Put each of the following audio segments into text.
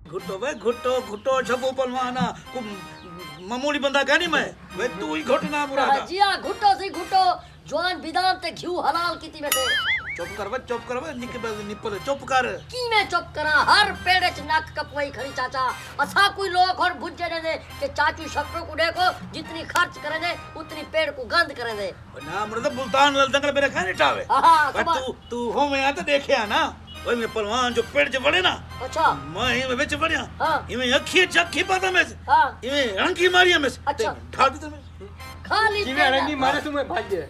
घुटो वे घुटो छपो पलवाना मामूली बंदा क्या नहीं मैं वे तू ही घुटना मुरादा जिया घुटो सी घुटो जवान बिदाम ते घिउ हलाल कीती बैठे चुप कर वे निपल चुप कर की मैं चुप करा हर पेड़े च नक कपवाई खड़ी चाचा असा कोई लोग और बुझे ने कि चाचू शक्कर को देखो जितनी खर्च करे ने उतनी पेड़ को गंद करे ने ना मुर्दा मुल्तान लल दंगल मेरे खाने टावे हां तू हो में आ तो देखया ना ओए में पहलवान जो पेड़ च बड़े ना अच्छा मैं ही में बिच बढ़िया हां इमे अखी चखी पाता में हां इमे रंगी मारिया में अच्छा ठाडी तो में खाली जिवे रंगी मारे तू मैं भाग गए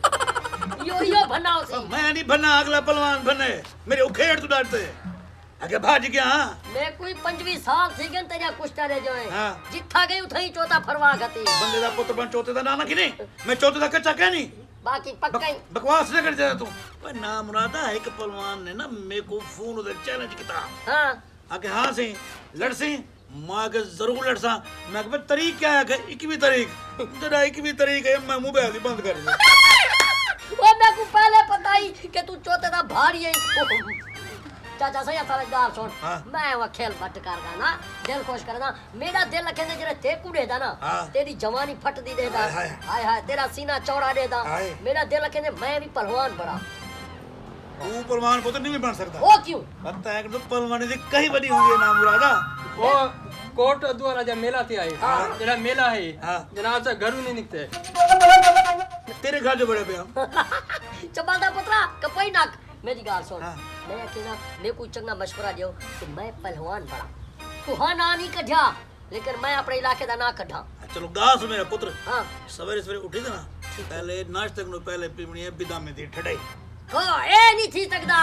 यो बनाओ से मैं नहीं बना अगला पहलवान बने मेरे उखेड़ तू डांटते आगे भाज गया हां मैं कोई 25 साल थी गन तेरा कुश्ता रे जोए हां जिथा गई उथई चौथा फरवा गती बंदे दा पुत्र बन चौथे दा नाना की नहीं मैं चौथे दा कच्चा क्या नहीं बाकी पक्का ही बकवास न कर जा तू ओए ना मुरादा एक पहलवान ने ना मेरे को फोन उधर चैलेंज किया हां आगे हां से लड़सी मां के जरूर लड़सा मैं के तारीख क्या है 21 तारीख तेरा 21 तारीख है मैं मुंह पे बंद कर वो मैं को पहले पता ही कि तू चौथे दा भारी है चाचा सही सारे गाल सुन मैं वो खेल बट करगा ना दिल खुश करना मेरा दिल लखने जरे ते कुड़े दा ना तेरी जवानी फट दी देदा हाय हाय तेरा सीना चौड़ा देदा मेरा दिल लखने मैं भी पहलवान बड़ा तू पहलवान को तो नहीं बन सकता ओ क्यों पता है कि तो पहलवानी दी कहीं बड़ी हुई है ना मुरादा वो कोट द्वारा जब मेला थे आए तेरा मेला है जनाब से घरों नहीं निकते तेरे घर जो बड़े पे चबादा पुत्रा कपई नाक मेरी गाल सुन मैं अकेला मैं कोई चंगा मशवरा दियो कि मैं पहलवान बड़ा तू हां ना नहीं कढा लेकिन मैं अपने इलाके दा ना कढा चलो गास मेरा पुत्र हां सवेरे सवेरे उठी ना पहले नाश्ते को पहले पीवनी है बिदा में दी ठड़ाई हां ए नहीं थी सकदा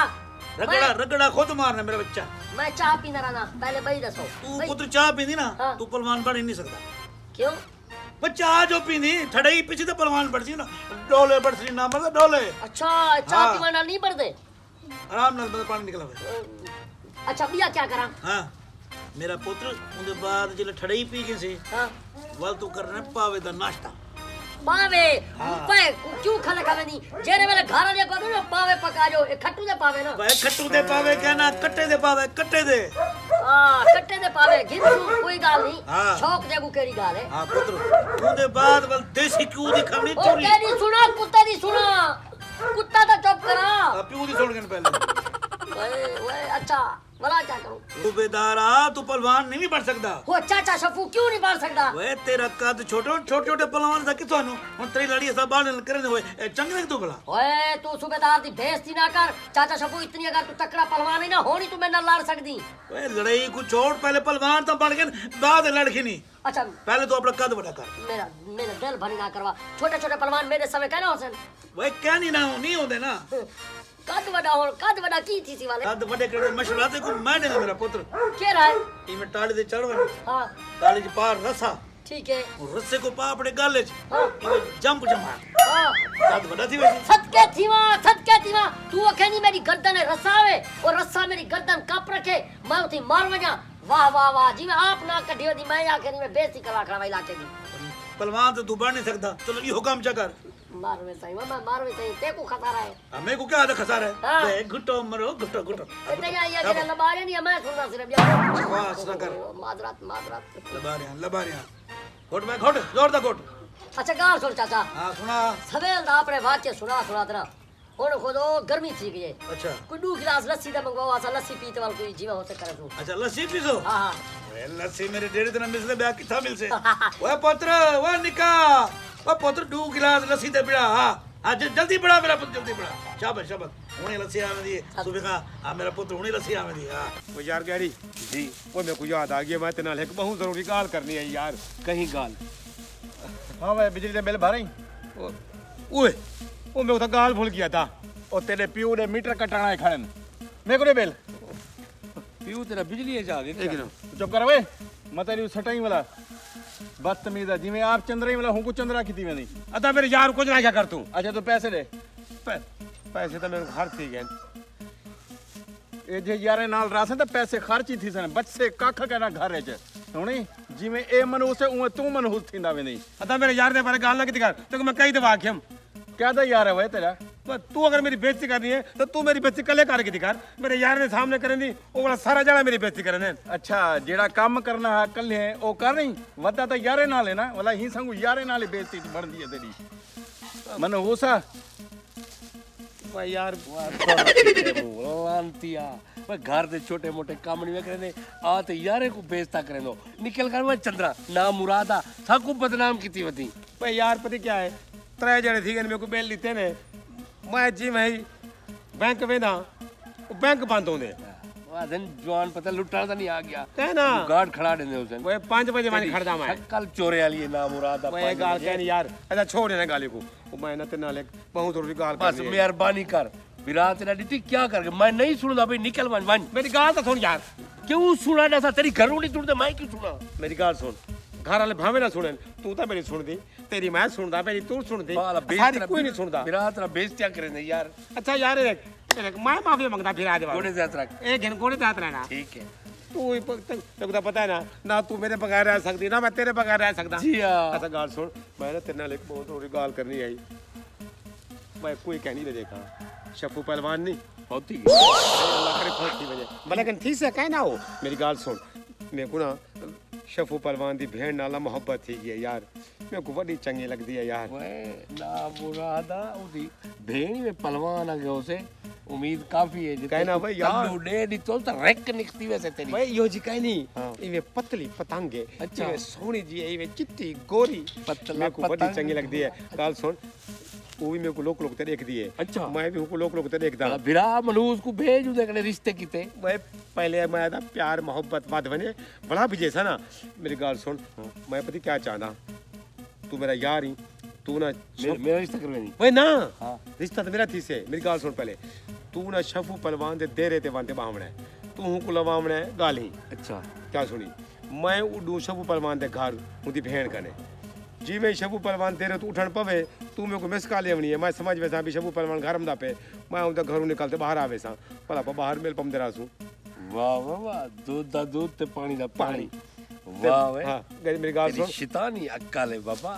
रगड़ा खुद मारना मेरा बच्चा मैं चाह पीना रहना पहले भाई दसो तू पुत्र चाह पींदी ना तू पहलवान बन ही नहीं सकता क्यों बच्चा जो पींदी ठड़ाई पीछे तो पहलवान बढ़सी ना डोले बढ़सी ना मतलब डोले अच्छा चाह पीना नहीं बढ़दे आराम नाल मतलब पानी निकला हुआ अच्छा भैया क्या करा हां मेरा पुत्र उनके बाद जिले ठड़ाई पी के से हां वाल तू करना पावे दा नाश्ता पावे पे क्यों खाना खावे नहीं जेरे मेरे घर वाले को ना पावे पका जो ए खट्टू दे पावे ना भाई खट्टू दे पावे क्या ना कट्टे दे पावे कट्टे दे हां कट्टे दे पावे गिनू कोई गाल नहीं शौक देगू केड़ी गाल है हां पुत्र उनके बाद वाल देसी क्यों दी खमनी ओ केड़ी सुना कुत्ते दी सुना कुत्ता तो चुप करा प्यू दी सुन के पहले ओए अच्छा भला क्या करूं सूबेदारा तू पहलवान नहीं बन सकता हो चाचा शफू क्यों नहीं बन सकता वे तेरा कद छोटे पहलवान दा किथों हुन तेरी लड़ी सब बाल करने होए चंगे तू भला ओए तू सूबेदार दी बेइज्जती ना कर चाचा शफू इतनी अगर तू तकड़ा पहलवान नहीं ना होनी तू मेरे नाल लड़ सकदी ओए लड़ाई को छोड़ पहले पहलवान तो बन के बाद लड़की नहीं अच्छा पहले तो अपना कद बड़ा कर मेरा दिल भरी ना करवा छोटे पहलवान मेरे समय कहना होसन वे क्या नहीं होते ना कद बड़ा की थी सी वाले कद बड़े करे मशवरा दे को मैं देना मेरा पुत्र के रहा है इमे टाली दे चढ़वन हां टाली ज पार रसा ठीक है और रस्से को पा अपने गाले च इमे जंप जमा हां कद बड़ा थी वैसे सदके थीवा तू अखेनी मेरी गर्दन है रसावे और रस्सा मेरी गर्दन काप रखे मैं उठी मार वजा वाह वाह वाह जी मैं आप ना कढियो दी मैं आखिर में बेइज्जती करवा खड़ा इलाके दी पहलवान तो तू बन नहीं सकता चलो ये हुक्म चकर मारवे सही ते को खतरा है हमें को क्या आधा खसारा है बे घुटो मरो घुटो इतने ये के लबारे नहीं मैं सुनना सिर्फ यार बकवास ना कर मादरात लबारियां घोट में घोट जोर दा घोट अच्छा गाल सुन चाचा हां सुना सवेल दा अपने वाक्य सुना तेरा हुन खुदो गर्मी थी गई अच्छा कोई 2 गिलास लस्सी दा मंगवाओ असा लस्सी पीते वाल कोई जीवा होते करे तू अच्छा लस्सी पीसो हां वे लस्सी मेरे डेढ़ दिन मिलसे ब्याह किथा मिलसे ओए पुत्र ओए निका ओ पुत्र 2 गिलास लस्सी दे पिया हां जल्दी बड़ा मेरा पुत्र जल्दी बड़ा शाबाश हुने लस्सी आवेंदी सुबह का आ मेरा पुत्र हुने लस्सी आवेंदी हां ओ यार गैरी जी ओ मेरे को याद आ गया मैं तेरे नाल एक बहुत जरूरी गाल करनी है यार कहीं गाल हां मैं बिजली का बिल भराई ओए ओ मैं तो गाल भूल गया था ओ तेरे प्यू ने मीटर कटाना है खड़न मेरे को नहीं बिल पीऊ तेरा बिजली है जा दे चुप कर वे मैं तेरी सटाई वाला बदतमीज है जिਵੇਂ आप चंद्राई वाला हूं को चंद्रा की वेंदी अदा मेरे यार कुछ ना क्या कर तू अच्छा तो पैसे दे पैसे तो मेरे हर थी गए ए जे यारे नाल रासन तो पैसे खर्च ही थी सन बच्चे कख कहना घर च हुनी जिਵੇਂ ए मनहूस है उਵੇਂ तू मनहूस थींदा वेंदी अदा मेरे यार दे बारे गाल ना की कर तो मैं कई दफा आखियम क्या दा यार है वे तेरा पर तू अगर मेरी बेइज्जती करनी है तो तू मेरी बेइज्जती कले करके दिखा। मेरे यार ने सामने करनी दी वो वाला सारा जड़ा मेरी बेइज्जती करने। अच्छा जेड़ा काम करना है कल्ले है ओ कर रही वदा तो यारे नाल है ना वाला ही संगू यारे नाल बेइज्जती बनदी है तेरी मन होसा भाई यार लांतिया मैं घर दे छोटे मोटे काम नहीं करे आ ते यारे को बेइज्जता करे दो निकल कर मैं चंद्रा ना मुरादा साकू बदनाम कीती वती। भाई यार पता क्या है 3 जने थी मेरे को बेल लीते ने मैं जी मैं बैंक वेंदा वो बैंक बंद होंदे दिन जवान पता लुटान दा नहीं आ गया कहना गार्ड खड़ा देंदे उस दिन वो 5 बजे मानी खड़दा मैं कल चोरे वाली ना मुरादा वो ये गाल कहनी यार अच्छा छोड़ देना गाली को वो मैं ना ते नाल एक बहुत जरूरी गाल बस करनी है। मेहरबानी कर विराट तेरा डिटी क्या करके मैं नहीं सुनदा भाई निकल वन मेरी गाल तो सुन यार क्यों सुना ना तेरी घरों नहीं सुनते मैं क्यों सुना मेरी गाल सुन घर वाले भावे ना सुने तू तो मेरी सुनदी तेरी मैं सुनदा मेरी तू सुनदी सारी कोई नहीं सुनदा विराट तेरा बेइज्जती करे यार। अच्छा यार एक मैं माफी मांगदा फिर आज कोने जात रख एक दिन कोने जात रहना ठीक है तू तेरे को पता है ना तू मेरे बगैर रह सकती ना मैं तेरे बगैर रह सकदा। जी हां अच्छा गाल सुन मैं ना तेरे नाल एक बहुत थोड़ी गाल करनी आई मैं कोई कह नहीं देखा शप्पू पहलवान नहीं होती अल्लाह करे फौती वजह मैं लेकिन ठीक से कह ना हो मेरी गाल सुन मेरे को ना शप्पू पहलवान दी भेड़ नाला मोहब्बत थी है यार मेरे को बड़ी चंगी लगती है यार वे ना मुरादा उदी भेड़ी में पहलवान आ गया उसे उम्मीद काफी है कहना भाई यार डे दी तो रेक निकती वैसे तेरी भाई यो जी कह नहीं हाँ। इवे पतली पतंगे अच्छा। इवे सोहनी जी है इवे चिट्टी गोरी पतला मेरे को बड़ी पतंग। चंगी लगती है गाल सुन वो भी मेरे को लोक लोक ते देखती है अच्छा। मैं भी उनको लोक लोक ते देखदा बिरा मनूस को भेज उदे कने रिश्ते किते मैं पहले मैं था प्यार मोहब्बत बात बने बड़ा भी जैसा ना मेरी गाल सुन मैं पता क्या चाहना तू मेरा यार ही तू ना मेरा रिश्ता करवेनी वही ना हाँ। रिश्ता तो मेरा थी से मेरी गाल सुन पहले तू ना शफू पलवान दे देरे ते वांते बावणे तू हूं को लवावणे गाल ही अच्छा क्या सुनी मैं उडू शफू पलवान दे घर उदी भेड़ कने जी मैं शफू पलवान तेरे तू उठन पवे तू मेरे को मिस कॉल लेवनी है मैं समझ वैसा भी शफू पलवान घर में पे मैं उनका घरों निकलते बाहर आवे सा भला बाहर मेल पम देरा सू वाह वाह वाह दूध दा दूध ते पानी दा पानी वाह वे हाँ मेरी गाल सुन शैतानी अक्ल है बाबा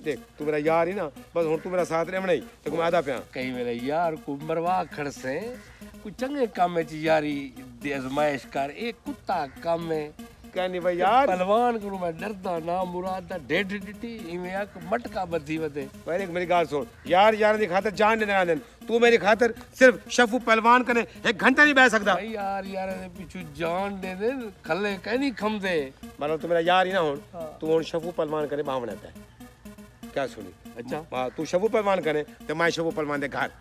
देख तू मेरा यार ही ना बस हुन तू मेरा साथ रहना ही तो मैं आदा पिया कई मेरे यार को मरवा खड़ से कुछ चंगे काम में यारी दे आजमाइश कर एक कुत्ता काम में कहनी भाई यार पहलवान को मैं डरदा ना मुरादा डेढ़ डिटी इमे एक मटका बधी वदे पहले मेरी गाल सुन यार यार दी खातिर जान देना देन तू मेरी खातिर सिर्फ शफू पहलवान कने 1 घंटा नहीं बैठ सकदा भाई यार यार दे पीछू जान दे दे खले कहनी खम दे मतलब तू मेरा यार ही ना हुन तू हुन शफू पहलवान करे बावणे ते क्या सुनी अच्छा हां तू शफू पहलवान करे तो मैं शफू पहलवान दे घर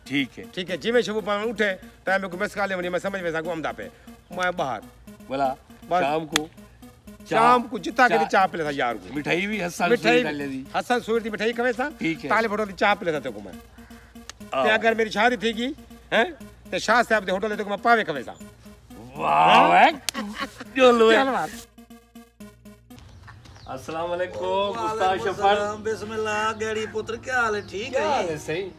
ठीक है जी में शफू पहलवान उठे तो मेरे को मिस कॉल लेवनी मैं समझ वैसा को अमदा पे मैं बाहर बोला बस। शाम को जिता के चाय पिले था यार को मिठाई भी हसन मिठाई डाल दी हसन सूर दी मिठाई कवे सा ठीक है। ताले फोटो दी चाय पिले था तेको मैं ते अगर मेरी शादी थी हैं ते शाह साहब दे होटल ते मैं पावे कवे सा वाह वे जो लो चल मार अस्सलाम वालेकुम उस्ताद शफर बिस्मिल्लाह गैड़ी पुत्र क्या हाल है ठीक क्या हाल है है सही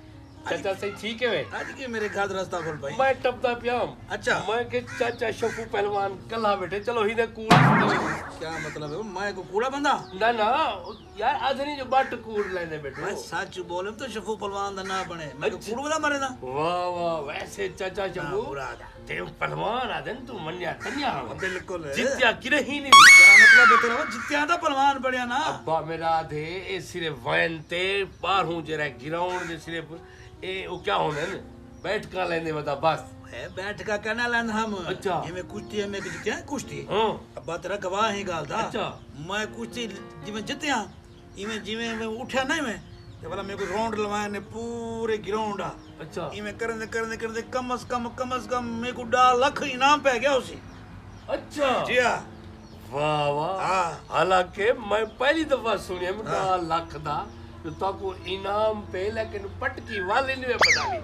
चाचा सही ठीक है वे आज की मेरे घर रास्ता खोल भाई मैं टपदा प्याम अच्छा। मैं के चाचा शफू पहलवान कल्ला बैठे चलो ही दे कूड़ क्या मतलब है मैं को कूड़ा बंदा ना ना यार आधनी जो बट कूड़ लेने बैठो मैं सच बोले तो शफू पहलवान दा ना बने मैं को कूड़ बंदा मरे ना वाह वाह वैसे चाचा शफू मुरादा ते पहलवान आदन तू मन्या कन्या बिल्कुल जित्या किरे ही नहीं क्या मतलब है तेरा जित्या दा पहलवान बढ़िया ना अब्बा मेरा दे ए सिर्फ वैन ते पार हूं जरा ग्राउंड दे सिर्फ ए वो क्या होने न बैठ का लेने बता बस है बैठ का कहना लन हम अच्छा। ये में कुश्ती है मैं जित्या कुश्ती हां अब्बा तेरा गवाह है गाल दा अच्छा। मैं कुश्ती जिਵੇਂ जित्या इਵੇਂ जिਵੇਂ मैं उठा नहीं मैं ते वाला मेरे को राउंड लवाए ने पूरे ग्राउंड आ अच्छा इਵੇਂ करने कम से कम मेरे को 1.5 लाख इनाम पे गया उसी अच्छा जी हां वाह वाह हाँ। हालांकि मैं पहली दफा सुनिया मैं 1 लाख दा तो ताको इनाम पे लेकिन पटकी वाले ने बता ली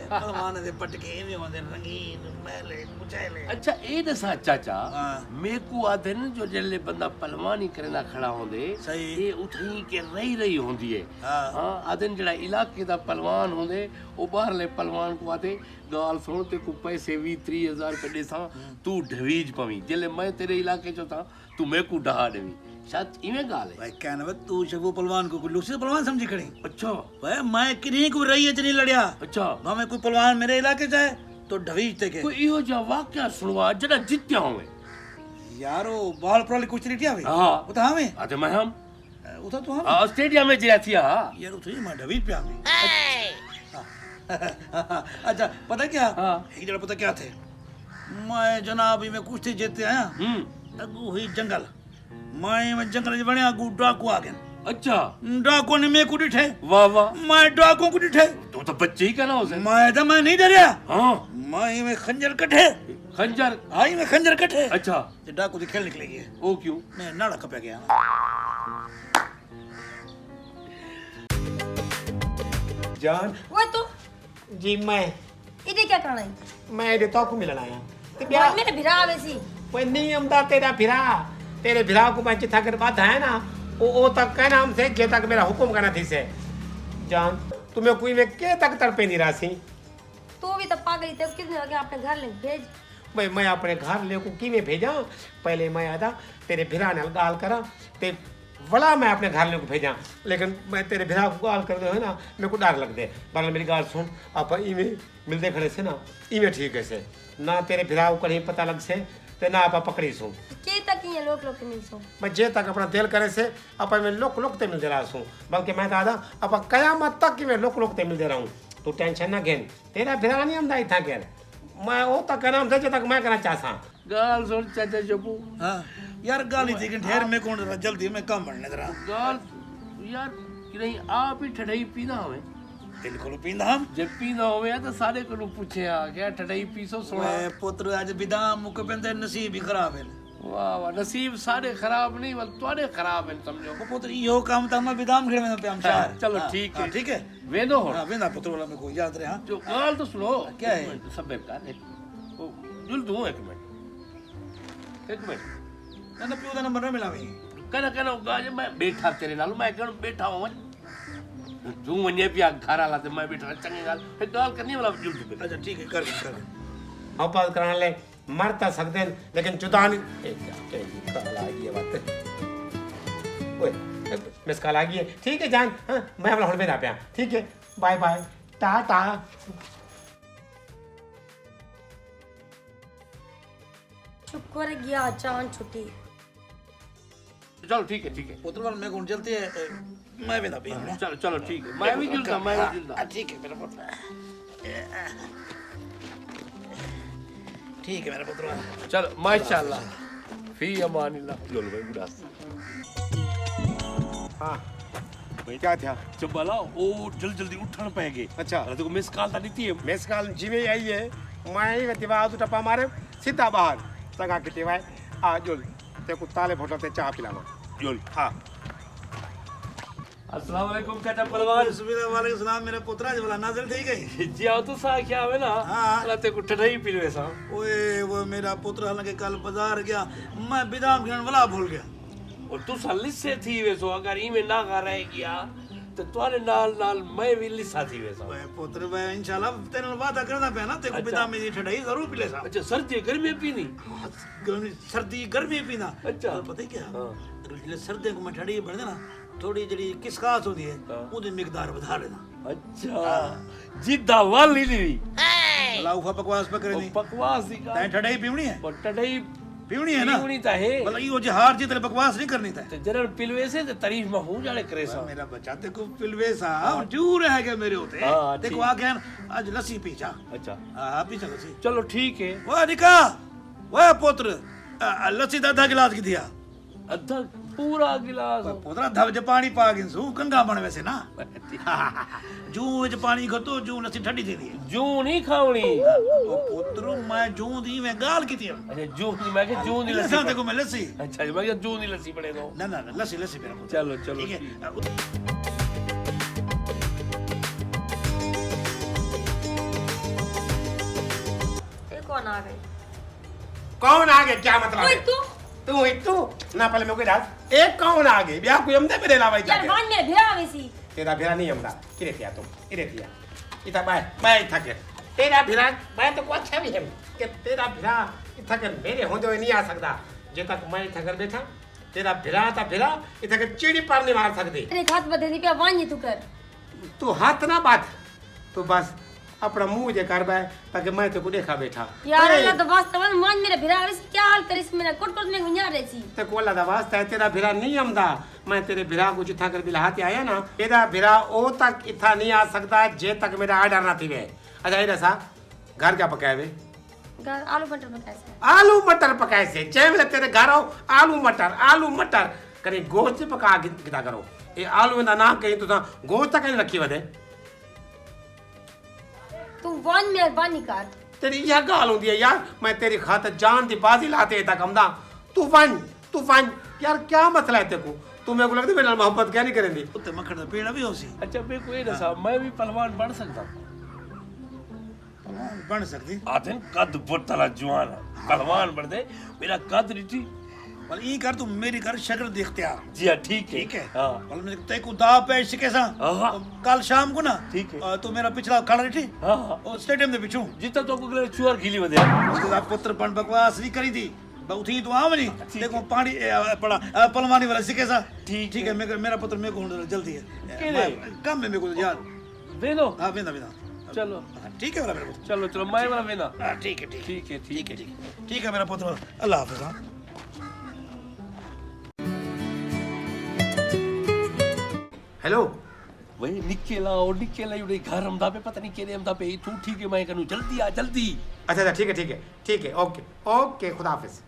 पहलवान दे पटके इਵੇਂ होंदे रंगीन मैले मुचैले अच्छा ए दसा चाचा हाँ। मेरे को आदे न जो जल्ले बंदा पहलवानी करना खड़ा होंदे सही। ये उठी के रही होंदी है हाँ। हां आदन जड़ा इलाके दा पहलवान होंदे ओ बाहरले पहलवान को आदे गाल सुन ते को पैसे 20-30 हज़ार रुपए देसा तू ढवीज पवी जल्ले मैं तेरे इलाके चो था तू मेरे को ढहा देवी शायद इवें गाल है भाई कहना वे तू शबू पहलवान को लूसी पहलवान समझी खड़ी अच्छा भाई मैं किन्हीं को रही है नहीं लड़िया अच्छा भावे कोई पहलवान मेरे इलाके जाए तो ढवीज ते के कोई इहो जा वाक्या सुनवा जड़ा जित्या होवे यारो बाल प्रॉली कुछ नहीं टिया भाई हां वो तो हमें अते मैं हम उता तो हम स्टेडियम में जिया थिया यार उतो मैं ढवीज पे आमी अच्छा पता क्या एक जरा पता क्या थे मैं जनाब में कुश्ती जीतते आया अगू हुई जंगल मैं जंगल च बने अगू डाकू आ गए अच्छा डाकू ने मैं को डिठे वाह वाह मैं डाकू को डिठे तो बच्चे ही कहना उसे मैं नहीं डरिया हां मैं में खंजर कटे खंजर आई में खंजर कटे अच्छा ते डाकू दी खेल निकली है ओ क्यों मैं नाड़ा कपे गया जान वो तो जी मैं इधर क्या करना है मैं इधर तो को मिलना आया ते भाई मेरे भिरा आवे सी कोई नियम दा तेरा फिरा तेरे फिरा को मैं चिथा कर बात है ना ओ तक कहना हमसे जे तक मेरा हुक्म करना थी से जान तुम्हें कोई में के तक तड़पे नहीं रासी तू भी तो पागल थे कितने लगे अपने घर ले भेज भाई मैं अपने घर ले को की में भेजा पहले मैं आदा तेरे फिरा नाल गाल करा ते वला मैं अपने घर ले को भेजा लेकिन मैं तेरे फिरा को गाल कर दे है ना मेरे को डर लग दे पर मेरी गाल सुन आप इमे मिलते खड़े से ना इमे ठीक है से ना तेरे फिरा को कहीं पता लग से ते ना आप पकड़ी सू के तक ये लोग लोग नहीं सो मैं जे तक अपना दिल करे से अपन में लोक ते मिल रहा हूँ बल्कि मैं दादा अब कयामत तक कि मैं लोक ते मिल दे रहा हूँ तू टेंशन ना घेन तेरा फिरा नहीं हम था घेर मैं वो तक कहना हमसे जे तक मैं करना चाहता गाल सुन चाचा जबू हां यार गाली थी कि ठहर में कौन जल्दी में काम बढ़ने जरा गाल यार कि नहीं आप ही ठड़ई पीना होवे बिल्कुल पींदा हम जब पीना होवे तो सारे को पूछे आ क्या ठड़ई पीसो सोना ओए पुत्र आज बिदाम मुक पेंदे नसीब ही खराब है वाह वाह नसीब सारे खराब नहीं बल तोरे खराब है समझो वो पुत्र यो काम तो हम बिदाम खड़े में पे हम शार चलो ठीक है ठीक है वेनो हो हां वेंदा पुत्र वाला में को याद रहे हां जो गाल तो सुनो क्या है सब का ओ जुल दूं एक मिनट ना पियो दा नंबर ना मिला भाई कहना गाज मैं बैठा तेरे नाल मैं कहूं बैठा हूं तू वने पिया घरा लाते मैं बैठा चंगे गाल फिर गाल करनी वाला जुल पे अच्छा ठीक है कर हम बात कराने ले मर तो सकते हैं लेकिन जुदा नहीं काल आ गई है बात ओए मिस काल आ गई है ठीक है जान हाँ मैं अपना हॉल में आ ठीक है बाय बाय टाटा शुक्र है गया चांद छुट्टी चलो ठीक है पुत्र वाला में कौन चलती है मैं वेंदा पे चलो चलो ठीक है मैं भी जुलता ठीक है मेरा पुत्र ठीक है मेरा पुत्र चलो माशाल्लाह फी अमानिल्लाह जोल भाई बुढ़ास हाँ क्या था चबला ओ जल्दी उठन पे गए अच्छा देखो मिस कॉल दी थी मिस कॉल जिवे आई है मैं वतिवा तो टप्पा मारे सीधा बाहर सगा किटी वाई आ जोल ते को ताले फोटो ते चाय पिलाना जोल हाँ अस्सलाम वालेकुम चाचा पहलवान वालेकुम सलाम मेरा पुत्र आज वाला नाज़िल ठीक है जी आओ तो सा क्या है ना हाँ लाते को ठठाई पी रे सा ओए वो मेरा पुत्र हालांकि कल बाजार गया मैं बिदाम खाने वाला भूल गया और तू सलिस से थी वे सो अगर ई में ना कर रह गया तो तुम्हारे नाल नाल मैं भी लिसा थी वे सा ओए पुत्र मैं इंशाल्लाह तेरे नाल वादा करना पे ना तेको बिदाम में ठंडाई जरूर पी ले सा अच्छा सर्दी गर्मी पीनी सर्दी गर्मी पीना अच्छा पता है क्या अगर सर्दी को मैं ठंडी बढ़ देना थोड़ी जड़ी किसकास होती है ਉਹਦੀ ਮਿਕਦਾਰ ਵਧਾ लेना अच्छा जिद्दा वाली नहीं भला उखा बकवास पे करे नहीं बकवास ही का तै ठंडाई पीवनी है ठठाई पीवनी है ना पीवनी ता है भला यो जे हार जीत बकवास नहीं करनी था तो जरा पिलवे से तो तारीफ में हूं जाने करे सा मेरा बच्चा देखो पिलवे सा जूर है के मेरे होते देखो आ गया आज लस्सी पीछा अच्छा हां पीछा लस्सी चलो ठीक है वाह निका वाह पुत्र लस्सी दा आधा गिलास की दिया अद्धा पूरा गिलास पुत्र धब ज पानी पा के सू गंगा बन वैसे ना जू विच पानी घतो जू लस्सी ठंडी थी है जू नहीं खावनी ओ पुत्र मैं जू दी मैं गाल की थी अच्छा जू नहीं मैं के जू नहीं लस्सी लस्सी देखो मैं लस्सी अच्छा मैं के जू नहीं लस्सी पड़े दो ना ना लस्सी लस्सी मेरा पुत्र चलो चलो ठीक है कौन आ गई कौन आ गया क्या मतलब ओए है तू तू ना पहले मेरे को डाल एक कौन आ गई ब्याह कोई हमदे मेरे लावाई यार मान मेरे भिरा आवे सी तेरा भिरा नहीं हमदा किरे थिया तुम किरे थिया इता मैं इथा के तेरा भिरा मैं तो को अच्छा भी है कि तेरा भिरा इथा के मेरे होंदे नहीं आ सकता जे तक मैं इथा कर बैठा तेरा भिरा ता भिरा इथे के चिड़ी पार नहीं मार सकदे तेरे हाथ बदे नहीं पे वाणी तू कर तू हाथ ना बात तू बस अपना मुंह जे कर बे ताकि मैं तेको देखा बैठा यार अल्लाह तो वास्ता वन मान मेरे भिरा इस क्या हाल कर इसमें कोट कोट में गुंजा रही सी ते को अल्लाह दा वास्ता है तेरा भिरा नहीं आंदा मैं तेरे भिरा को जिथा कर बिला हाथ आया ना तेरा भिरा ओ तक इथा नहीं आ सकदा जे तक मेरा आर्डर ना थीवे अच्छा ये सा घर क्या पकाए वे आलू मटर पकाए से आलू मटर पकाए से जे वेले तेरे घर आओ आलू मटर करे गोश्त पका किता करो ये आलू दा नाम कहीं तुसा गोश्त कहीं रखी वदे तू वन मेहरबानी कर तेरी यह गाल होंदी है यार मैं तेरी खातिर जान दी बाजी लाते तक हमदा तू वन यार क्या मसला है तेको तू मेरे को लगता मेरे नाल मोहब्बत क्या नहीं करेंदी उत्ते मक्खन दा पेड़ा भी होसी अच्छा मैं कोई ना साहब मैं भी पहलवान बन सकता बन सकती आते कद बुतला जवान पहलवान बन दे मेरा कद रीति पर ई कर तू मेरी कर शक्ल देखते आ जी हाँ ठीक ठीक है हाँ पर मैं ते को दा पे शिके सा हाँ। कल शाम को ना ठीक है। तू मेरा पिछला खड़ा रही हाँ हाँ और स्टेडियम दे पिछू जितना तो अगले चुआर खिली वदे उसके पुत्र पण बकवास नहीं करी थी बहुती तो आव नहीं देखो पानी पड़ा पलवानी वाला सिके सा ठीक ठीक है मेरा पुत्र मेरे को जल्दी है केले? कम है मेरे को यार वेनो हां वेंदा चलो ठीक है वाला मेरे पुत्र चलो मैं वाला वेना ठीक है ठीक है ठीक है ठीक है मेरा पुत्र अल्लाह हाफिज हां हेलो वही निकेला युडे घर हमदा पे पता नहीं केरे हमदा पे तू ठीक है मैं कनु जल्दी आ जल्दी अच्छा ठीक है ओके खुदा हाफिज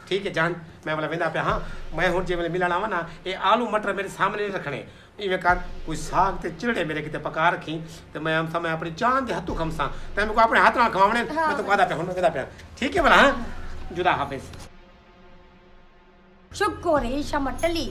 ठीक है जान मैं वाला वेंदा पे हाँ मैं हुन जे मिलण आवा ना ये आलू मटर मेरे सामने नहीं रखने इवे कर कोई साग ते चिड़े मेरे किते पका रखी तो मैं हम समय अपनी जान दे हथू खमसा ते मैं को अपने हाथ नाल खवावणे मैं तो वादा पे हुन वेंदा पे ठीक है वाला हाँ जुदा हाफिज शुक्र है शाम टली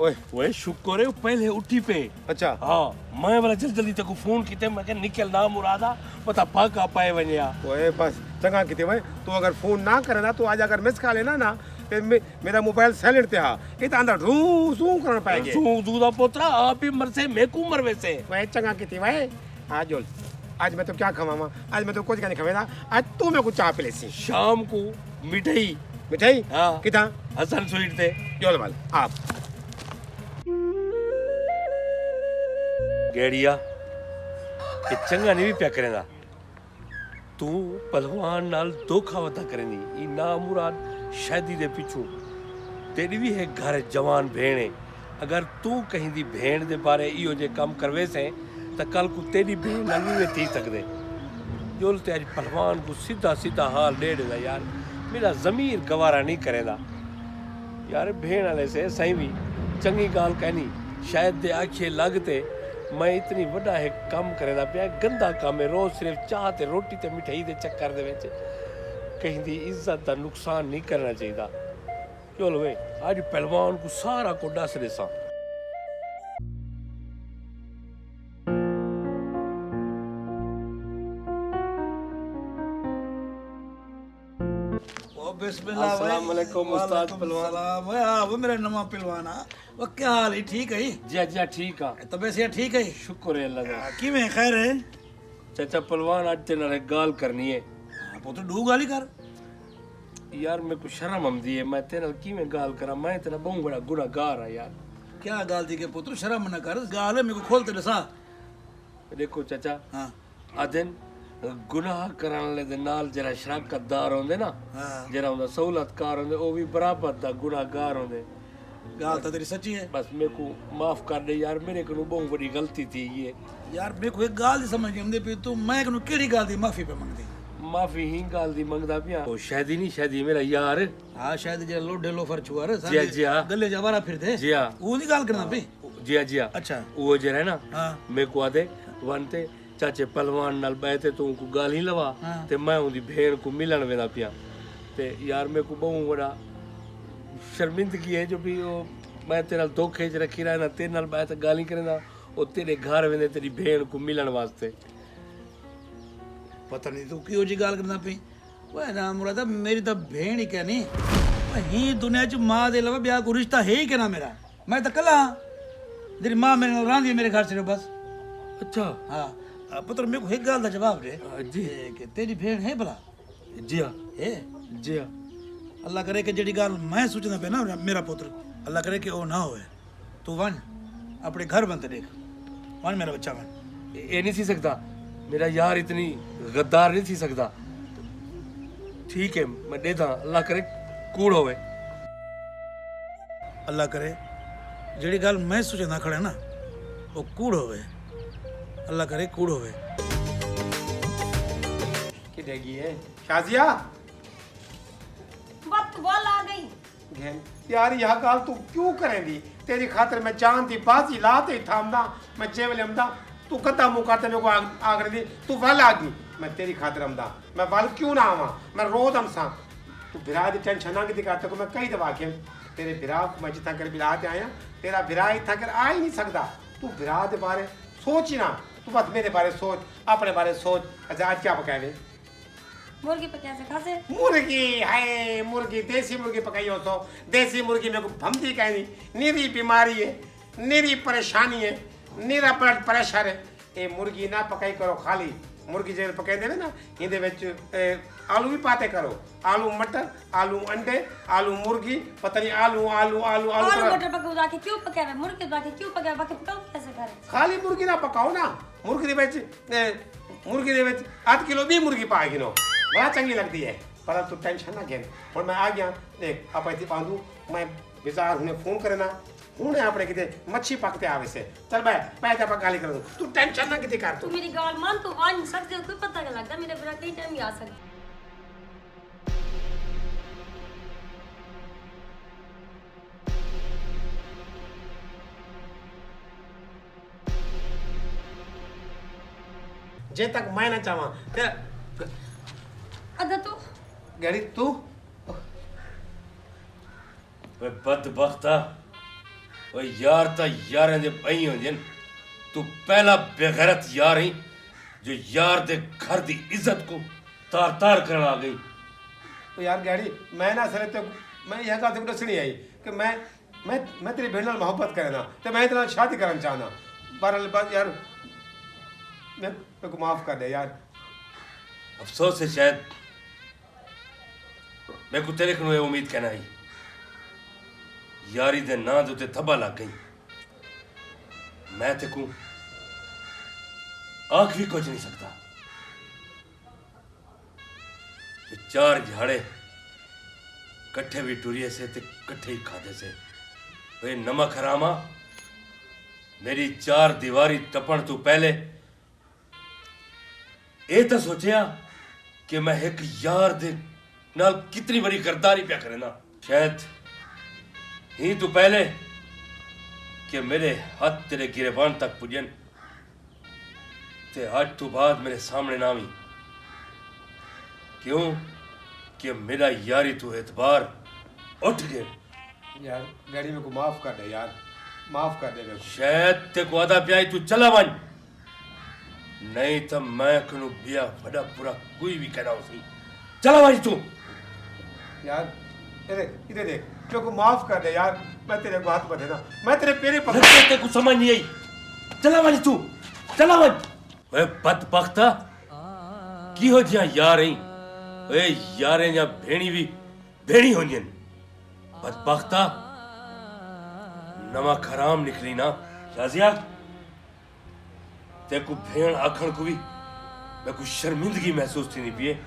ओए शुक्र है पहले उठी पे अच्छा हाँ मैं वाला जल्दी तेको फोन कीते मैं के निकल ना मुरादा पता पाका पाए वनिया ओए बस चंगा किते भाई तू अगर फोन ना करे ना तो आज अगर मिस कॉल लेना ना ते मेरा मोबाइल साइलेंट ते हा ये तो अंदर ढू सू करन पाएगे सू दा पोतरा आप ही मर से मैं को मर वैसे भाई चंगा किते भाई आज मैं तो क्या खवावा आज मैं तो कुछ नहीं खवेदा आज तू मेरे को चाय पिलेसी शाम को मिठाई हाँ किता हसन स्वीट थे जोल वाल आप गेड़िया ये चंगा नहीं भी प्या करेंदा तू पहलवान नाल धोखा वता करेंदी ई ना मुराद शादी दे पिछू तेरी भी है घर जवान भेणे अगर तू कहीं दी भेण दे बारे इयो जे काम करवे से त कल को तेरी भेण नाल भी थी सकदे जोल ते आज पहलवान को सीधा हाल दे देदा यार मेरा ज़मीर गवारा नहीं करेंदा यार भेण वाले से सही भी चंगी गाल कहनी शायद दे आखे लगते मैं इतनी वड्डा है काम करेंदा पिया गंदा काम है रोज सिर्फ चाह ते रोटी ते मिठाई दे चक्कर दे विच कहीं दी इज्जत दा नुकसान नहीं करना चाहिदा चलो वे आज पहलवान को सारा को दस देसा बिस्मिल्लाह अस्सलाम वालेकुम उस्ताद पहलवान वाह वो मेरा नवा पहलवान वो क्या हाल है ठीक है जी ठीक है तबीयत से ठीक है शुक्र है अल्लाह दा किवें खैर है चाचा पहलवान आज ते नाल गाल करनी है पुत्र डू गाली कर यार मेरे को शर्म आंदी है मैं तेरे नाल किवें गाल करा मैं तेरा बहुत बड़ा गुनाहगार है यार क्या गाल दी के पुत्र शर्म न कर गाल है मेरे को खोल ते दसा देखो चाचा हां आदन गुनाह करने वाले दे नाल जरा शराकतदार होंदे ना जरा उनदा सहूलतकार होंदे ओ भी बराबर दा गुनाहगार होंदे गाल तो तेरी सच्ची है बस मेरे को माफ कर दे यार मेरे को बहुत बड़ी गलती थी ये यार मेरे को एक गाल दी समझ नहीं आंदी पे तू मैं कनु केड़ी गाल दी माफी पे मंगदी माफी ही गाल दी मंगदा पिया ओ शादी नहीं शादी मेरा यार हां शायद जे लोडे लोफर छुआर जी हाँ गले जवारा फिरदे जी हाँ वो नहीं गाल करना पे जी हाँ अच्छा वो जे है ना हां मेरे को आदे वनते चाचे पहलवान नाल बैठे तो उनको गाल ही लवा ते मैं उनकी भेड़ को मिलन वेदा पिया ते यार मेरे को बहुत बड़ा शर्मिंदगी है जो भी वो मैं तेरे धोखे च रखी रहा ना तेरे नाल बैठ गाली करेंदा वो तेरे घर वेंदे तेरी भेड़ को मिलन वास्ते पता नहीं तू क्यों जी गाल करना पे ओए राम मुरादा मेरी तो भेड़ ही क्या नहीं ही दुनिया च मां दे अलावा ब्याह को रिश्ता है ही क्या ना मेरा मैं तो कला तेरी मां मेरे नाल रांदी मेरे घर से बस अच्छा हाँ पुत्र मेरे को एक गाल दा जवाब दे जी कि तेरी भेड़ है भला जी हाँ है जी हाँ अल्लाह करे कि जेड़ी गल मैं सोचना पे ना मेरा पुत्र अल्लाह करे कि वो ना होवे तू वन अपने घर बनते देख वन मेरा बच्चा वन ये नहीं थी सकता मेरा यार इतनी गद्दार नहीं थी सकता ठीक है मैं देता अल्लाह करे कूड़ होवे अल्लाह करे जेड़ी गल मैं सोचना खड़ा ना वो कूड़ होवे अल्लाह करे कूड़ होवे किधेगी है शाजिया वक्त बोल आ गई घेन यार यह गाल तू क्यों करेंगी तेरी खातिर मैं जान थी बाजी लाते ही थामदा मैं जेवल अमदा तू कदा मुंह करते मेरे को आगरे दी तू वल आ गई मैं तेरी खातिर अमदा मैं वल क्यों ना आवा मैं रोज अमसा तू बिरा दी टेंशन ना की करते को मैं कई दफा के तेरे बिरा को मैं जितना कर बिलाते आया तेरा बिरा इतना कर आ ही नहीं सकता तू बिरा दे बारे सोच ही ना तू बस मेरे बारे सोच अपने बारे सोच अच्छा आज क्या पकाए मुर्गी पका से खासे मुर्गी है मुर्गी देसी मुर्गी पकाई हो तो देसी मुर्गी मेरे को भमती कहीं नहीं निरी बीमारी है निरी परेशानी है निरा ब्लड प्रेशर है ये मुर्गी ना पकाई करो खाली मुर्गी जो पकाई देवे ना इहदे विच आलू भी पाते करो आलू मटर आलू अंडे आलू मुर्गी पता नहीं आलू आलू आलू आलू आलू मटर पका के क्यों पकावे मुर्गी पका के क्यों पकावे बाकी पकाओ कैसे करे खाली मुर्गी ना पकाओ ना मुर्गी दे विच आध किलो भी मुर्गी पा गिनो बड़ा चंगी लगती है पर तू टेंशन ना घेन और मैं आ गया देख आप ऐसी बांधू मैं बाजार उन्हें फोन करे ना उन्हें आपने किते मच्छी पकते आवे से चल मैं पैदा पका गाली कर दूं तू टेंशन ना किते कर तू मेरी गाल मान तो वन सकते हो कोई पता नहीं लगता मेरे बिना कई टाइम आ सकता जे तक मैं ना चाहवा तेरा अदा तू गड़ी तू वे बदबख्ता वे यार ता यारें दे पई होंदे तू पहला बेगैरत यार ही जो यार दे घर दी इज्जत को तार तार करन आ गई तो यार गड़ी मैं ना सरे तो मैं यह बात को दसनी आई कि मैं तेरी बहन नाल मोहब्बत करना ते मैं तेरे नाल शादी करना चाहना बहरहाल बात यार मैं को माफ कर दे यार अफसोस है शायद मैं को तेरे को उम्मीद कहना ही यारी दे ना दे थब्बा लग गई मैं ते को आख भी कुछ नहीं सकता ये चार झाड़े कट्ठे भी टुरिए से ते कट्ठे ही खादे से वे नमक हरामा मेरी चार दीवारी टपण तू पहले ये तो सोचिया कि मैं एक यार दे नाल कितनी बड़ी गद्दारी प्या करे ना शायद ही तू पहले कि मेरे हाथ तेरे गिरेबान तक पुजन ते आज तू बाद मेरे सामने ना आवी क्यों कि मेरा यारी तू एतबार उठ गए यार गड़ी मेरे को माफ कर दे यार माफ कर दे मेरे को शायद ते को आधा प्याई तू चला वन नहीं तो मैं कनु बिया बड़ा पूरा कोई भी कहना उसी चला वन तू यार इधर देख मेरे को माफ कर दे यार मैं तेरे को हाथ बढ़े ना मैं तेरे पेरे पकड़ तेरे को समझ नहीं आई चला वन तू चला वन वे बदबख्ता की हो जिया यार ही वे यारे या भेणी भी भेणी होंजन बदबख्ता नमक हराम निकली ना शाजिया ते को भेण आखण को भी मैं को शर्मिंदगी महसूस थी नहीं पिए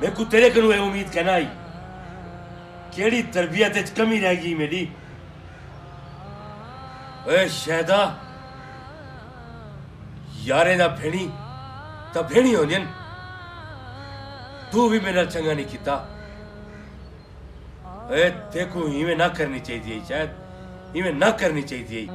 मैं को तेरे कनु उम्मीद कहना आई केड़ी तरबियत च कमी रह गई मेरी ए शहदा यारे ना भेणी ता भेणी होंजन तू भी मेरा चंगा नहीं कीता ए देखो इवें ना करनी चाहिए शायद इवें ना करनी चाहिए